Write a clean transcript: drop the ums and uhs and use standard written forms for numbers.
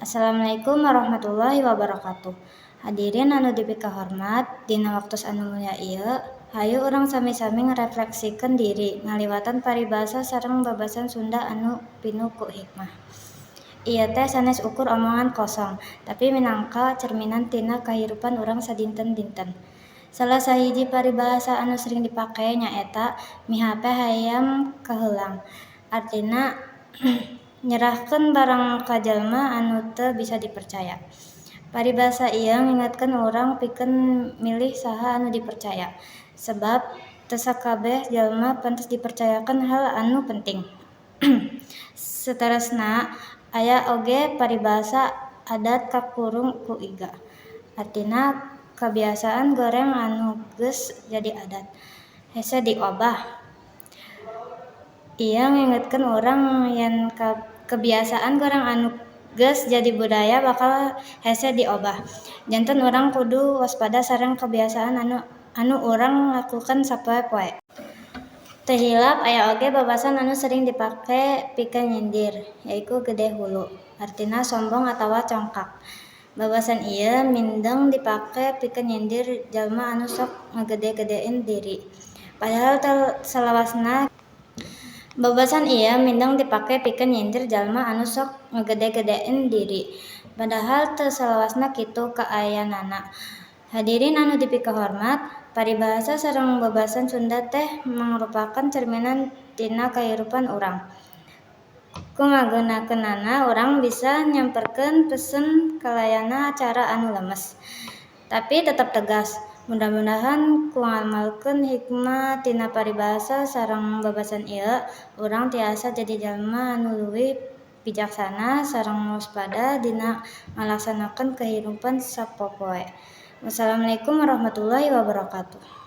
Assalamualaikum warahmatullahi wabarakatuh. Hadirin anu dipikahormat, dina waktos anu mulia ieu, hayu urang sami-sami ngarefleksikeun diri ngaliwatan paribasa sareng babasan Sunda anu pinuh ku hikmah. Ieu teh sanes ukur omongan kosong, tapi minangka cerminan tina kahirupan urang sadinten-dinten. Salah sahiji paribasa anu sering dipake nyaeta mihape hayam kaheulang. Artina nyerahkeun barang ka jalma anu teu bisa dipercaya. Paribasa ieu ngingetkeun urang pikeun milih saha anu dipercaya, sebab teu sakabeh jalma pantes dipercayakeun hal anu penting. Saterusna, aya oge paribasa adat kakurung ku iga. Artina kabiasaan goreng anu geus jadi adat hese diobah. Ieu ngingetkeun urang yen kebiasaan goreng anu geus jadi budaya bakal hese diobah. Janten urang kudu waspada sareng kebiasaan anu urang lakukeun sapoe-poe. Teu hilap aya oge babasan anu sering dipake pikeun nyindir, yaitu gede hulu, artina sombong atawa congkak. Babasan ieu mindeng dipake pikeun nyindir jalma anu sok ngagede-gedein diri. Padahal teu salawasna babasan ieu mindeng dipake pikeun nyindir jalma anu sok ngagede-gedein diri. Padahal teu salawasna kitu kaayanana. Hadirin anu dipikahormat, paribasa sareng babasan Sunda teh mangrupakeun cerminan tina kahirupan urang. Ku ngagunakeunana urang bisa nyamperkeun peuseun kalayana cara anu lemes, tapi tetep tegas. Mudah-mudahan ku ngamalkeun hikmah tina paribasa sareng babasan ieu, urang tiasa jadi jalma anu leuwih bijaksana sareng waspada dina ngalaksanakeun kahirupan sapopoe. Wassalamualaikum warahmatullahi wabarakatuh.